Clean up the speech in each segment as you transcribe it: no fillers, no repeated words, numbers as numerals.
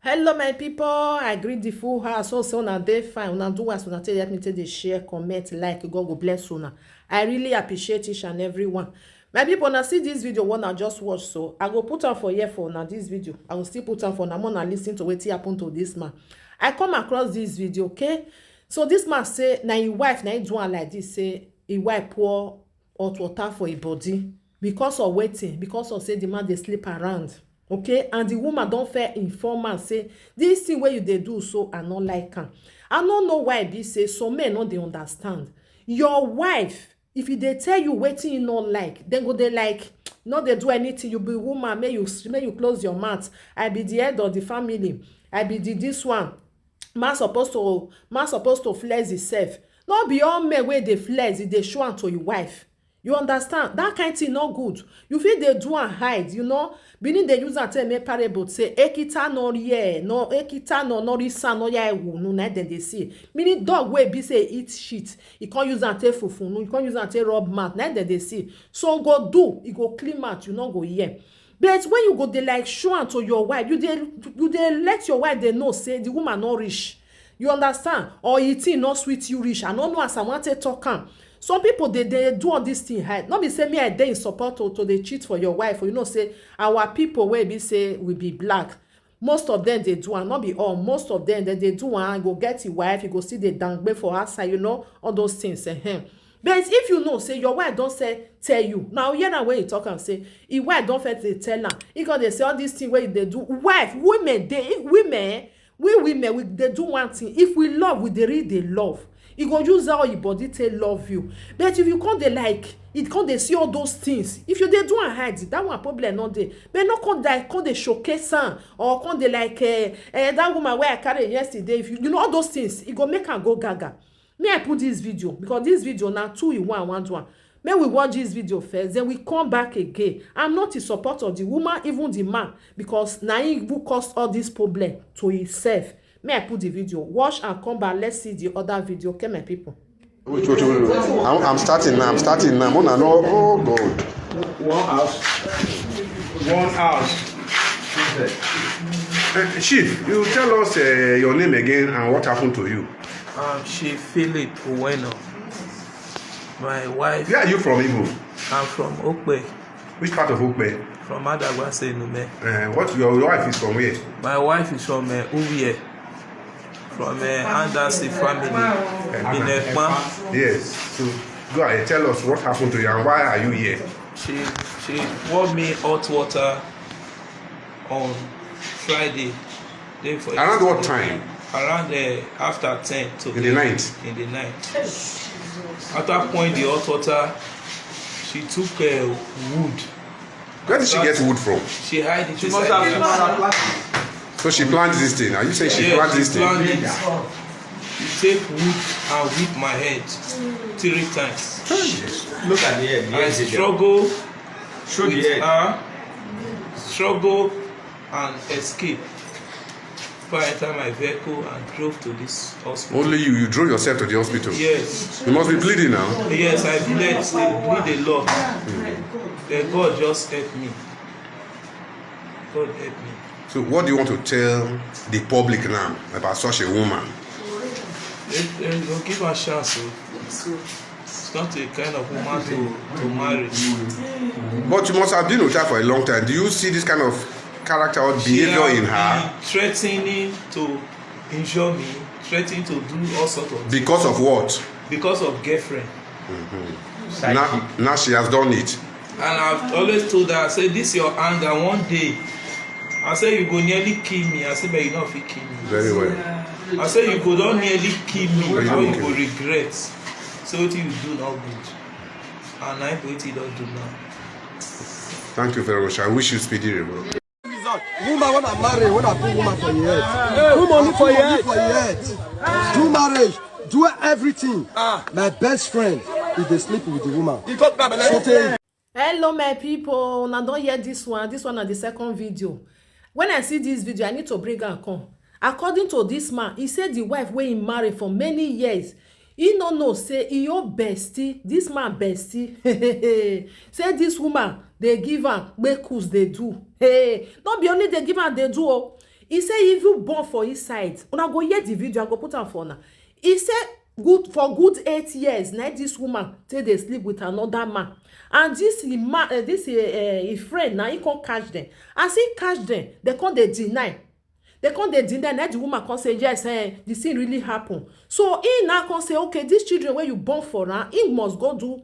Hello my people, I greet the full house. So una dey fine, una do as una take help me take dey share, comment, like. God go bless una. I really appreciate each and every one. My people, una see this video one I just watch, so I go put am for here for una this video. I will still put am for una more and listen to wetin happen to this man. I come across this video, okay? So this man say na him wife na him do am like this, say him wife pour hot water for him body because of wetin, because of say the man dey sleep around. Okay, and the woman don fair inform am say this thing wey you dey do so I no like am. I no know why e be say some men no dey understand. Your wife, if e dey tell you wetin you no like, then go dey like no dey do anything. You be woman, make you close your mouth. I be the head of the family, I be the this one. Man supposed to flex himself. No be all men wey dey flex, e dey show am to your wife. You understand? That kind thing no good. You fit dey do and hide, you know. Benin dey use am tell me parable say ekita no rie, no ekita no risa no ya ewu no na dem dey see. Meaning dog wey be say eat shit, e con use am take fufunu, e con use am take rub mouth, na dem dey see. So go do, e go clean mouth, you no go hear. But when you go dey like show am to your wife, you dey let your wife dey know say the woman no rich. You understand? Or e thing no sweet you reach. I no know as I wan take talk am. Some people they do all this thing hide. Not be say me I dey in support to dey cheat for your wife. Or you know say our people wey be say we be black. Most of them they do and not be all. Most of them they do and go get your wife. You go see the dangbe for outside. You know all those things. But if you know say your wife don't say tell you now, hear na when you talk and say your wife don't first dey tell am. Because they say all these things where they do. Wife, women, we women they do one thing. If we love, we dey really dey love. You go use how your body take love you. But if you can't dey like, it can't dey see all those things. If you dey do and hide, that one problem not dey. But no can't dey showcase am or can't dey like that woman where I carry yesterday. If you know all those things, it go make am go gaga. Me I put this video because this video now 2 in 1 1. May we watch this video first, then we come back again. I'm not in support of the woman, even the man, because na him who caused all this problem to himself. May I put the video, watch and come back. Let's see the other video. Okay, my people. Wait. I'm starting now. Mona, no, oh God. One house. Chief, you tell us your name again and what happened to you. Chief Philip Uweno. My wife. Where are you from, Igbo? I'm from Okpe. Which part of Okpe? From Adagwase, Nume. What your wife is from where? My wife is from Uwie. From Anderson family in Ekman. Yes. So go ahead, tell us what happened to you and why are you here? She poured me hot water on Friday. Around what time? Around after 10 to in the night. In the night. After pouring the hot water, she took wood. Where did she get wood from? She hid it inside. So she planted this thing. Are you saying she planted this thing? She take wood and whip my head 3 times. Look at the head. I struggle Show the with head. her, struggle and escape. Before I entered my vehicle and drove to this hospital. Only you drove yourself to the hospital? Yes. You must be bleeding now. Yes, I bleed a lot. Then God just helped me. God helped me. So what do you want to tell the public now about such a woman? Don't give her a chance. It's not a kind of woman to marry. But you must have been with her for a long time. Do you see this kind of character or behavior in her? Threatening to injure me, threatening to do all sorts of things. Because of what? Because of girlfriend. Now she has done it. And I've always told her, I say, this is your anger. One day, I say, you go nearly kill me. I say, but you not fit kill me. Very well. I say, you go don't nearly kill me, or you Okay. go regret. So what you do not good. And I what you don't do now. Thank you very much. I wish you speedy recovery. Woman, when I marry, when I put woman for your head. Put money for your head. Do marriage. Do everything. My best friend, if they sleep with the woman. Hello my people, una don hear this one na the second video. When I see this video, I need to bring am come. According to this man, he said the wife wey he marry for many years, he no know say he your bestie, this man bestie. Say this woman dey give am gbekus dey do. Hey, no be only dey give am dey do. He say if you born for his side, una go hear the video, I go put am for una. He say good for good 8 years na this woman take dey sleep with another man, and this man his friend na he come catch them. As he catch them, they come dey deny. They come dey deny. Na the woman come say yes, the thing really happen. So he now come say okay, these children wey you born for now, he must go do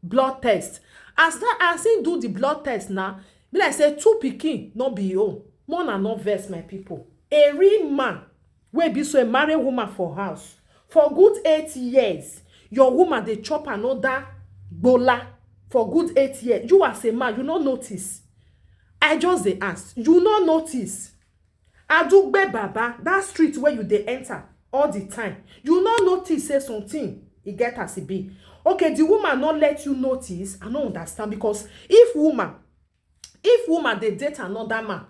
blood test. As he do the blood test now, be like say 2 pikin no be him own. More na no vex my people. A real man wey be so a married woman for house for good 8 years, your woman dey chop another gbola for good 8 years. You as a man, you no notice. I just dey ask, you no notice. Adugbe baba, that street where you dey enter all the time, you no notice say something e get as e be. Okay, the woman not let you notice. I no understand, because if woman dey date another man,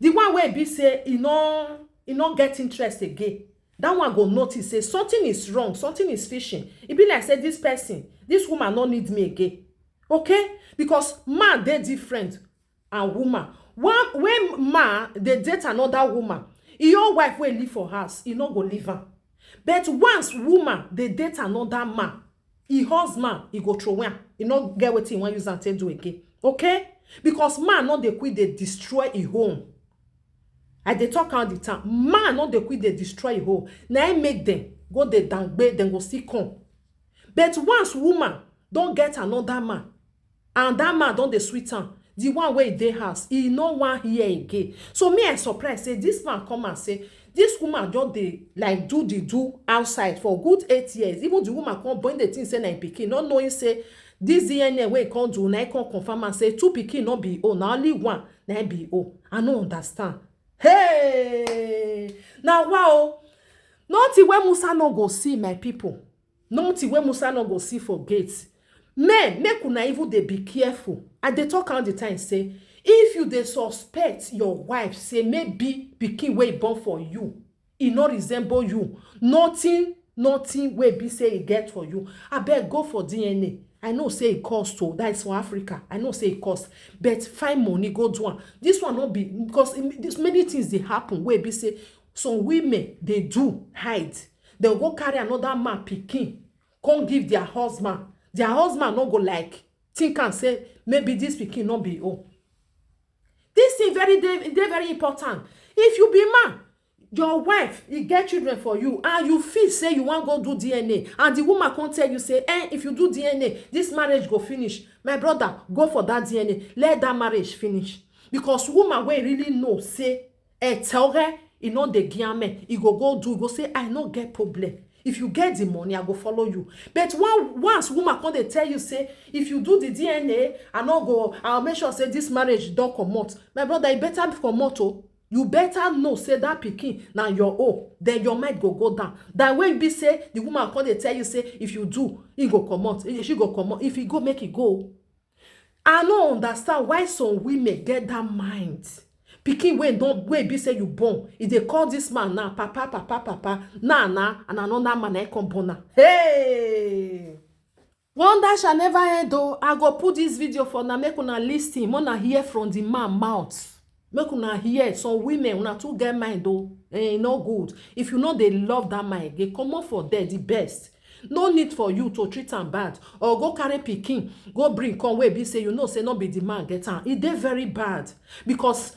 the one wey be say e no get interest again, that one go notice say something is wrong, something is fishing. E be like say this woman no need me again. Okay, because man dey different and woman. When man dey date another woman, your wife wey live for house, e no go leave am. But once woman dey date another man, e husband, e go throw am. E no get wetin e wan use am take do again. Okay, because man no dey quick dey destroy e home. I dey talk all the time. Man no dey quick dey destroy e home. Na im make them go dey downgrade, dem go still come. But once woman don get another man, and that man don dey sweet am, the one wey dey house, e no wan hear again. So me I surprise say this man come and say this woman just dey like do outside for good 8 years. Even the woman come born the thing say na im pikin, not knowing say this DNA wey come do, na come confirm and say 2 pikin no be own, na only one na be own. I no understand. Hey, now wow, nothing wey Musa no go see, my people. Nothing wey Musa no go see for gates. Men, make una even dey be careful. I dey talk all the time say, if you dey suspect your wife say maybe pikin wey born for you, e no resemble you, nothing wey be say e get for you, abeg go for DNA. I know say e cost o, that is for Africa. I know say e cost, but find money go do am. This one no be, because this many things dey happen wey be say some women dey do hide. Dem go carry another man pikin come give their husband. Their husband no go like think and say maybe this pikin no be own. This thing very important. If you be man, your wife e get children for you, and you feel say you wan go do DNA, and the woman come tell you say if you do DNA this marriage go finish, my brother, go for that DNA, let that marriage finish. Because woman wey really know say tell her e no dey give me, e go do, e go say I no get problem. If you get the money, I go follow you. But once woman come dey tell you say if you do the DNA, I'll make sure say this marriage don comot, my brother, you better comot o. You better know say that pikin na your own. Then your mind go down. That way be say the woman come dey tell you say if you do, he go comot, she go comot. If he go, make it go. I no understand why some women get that mind. Pikin wey be say you born, if they call this man now papa, na and another man I come born now. Hey, wonder shall never end though. I go put this video for now, make una listen, una hear from the man mouth. Make una hear. Some women una too get mind though, no good. If you know they love that man, they come on for there the best. No need for you to treat am bad or go carry pikin go bring come wey be say you know say no be the man get am. E dey very bad, because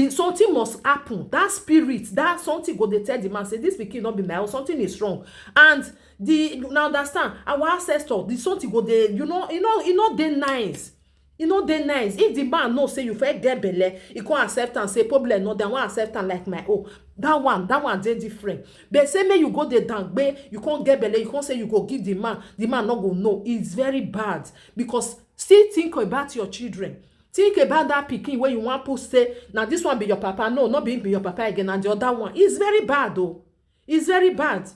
something must happen. That spirit, that something go dey tell the man say this pikin no be my own, something is wrong. And now understand, our ancestor, the something go dey, you know dey nice. E no dey nice. If the man know say you fit get belle, he can't accept and say problem no, then wan accept am like my own. That one dey different. But say make you go dey dangbe, you can't get belle, you can't say you go give the man no go know. It's very bad, because still think about your children. Think about that pikin where you want to say, now this one be your papa. No, not be your papa again, and the other one. It's very bad though. It's very bad.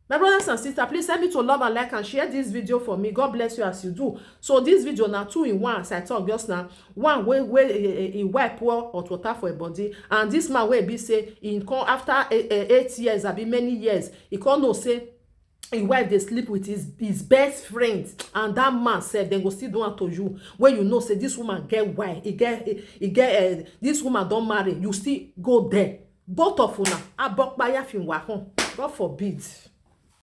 My brothers and sisters, please send me to love and like and share this video for me. God bless you as you do. So this video now 2 in 1, as I talk just now. One where he wipe hot water for a body, and this man where be say in come after 8 years, I be many years, he can't no say his wife dey sleep with his best friend, and that man said then go still do am to you when you know say this woman get wife, he get this woman don marry, you still go there both of una abokpaya fin wa hon. God forbid.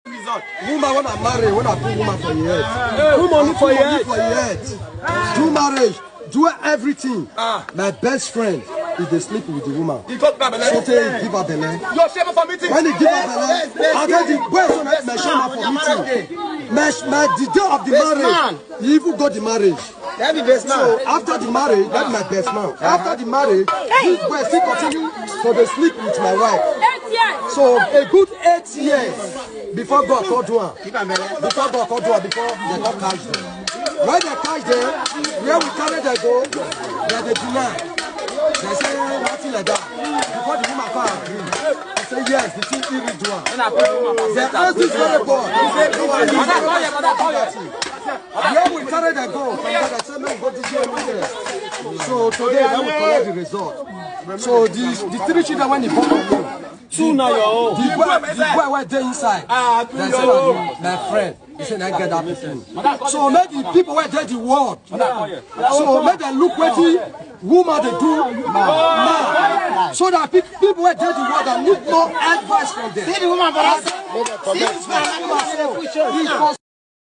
Woman when I marry, when I put woman for your head. Put money for your head. Do marriage, do everything. My best friend, if they sleep with the woman, so they give her belly. When they give her belly, I get the boys my shame for meeting. The day of the marriage, you even got the marriage. So after the marriage, that's my best man. After the marriage, this boy still continue, so they sleep with my wife. So a good 8 years before God called to her. Before God called to her, before they got catch them. When they catch them, where we carry them go, they deny. They say nothing like that. Before the woman can agree, I say yes, the thing even do it. They ask this very boy. Where we carry them go, from there they say no, go to jail. So today I will collect the result. So the 3 children when they born on me, two now your own. The boy went there inside. They said my friend. He said I get that person. So make the people were there the world. So make them look what the woman they do now. So that people were there the world and look more advice from them. See the woman for us.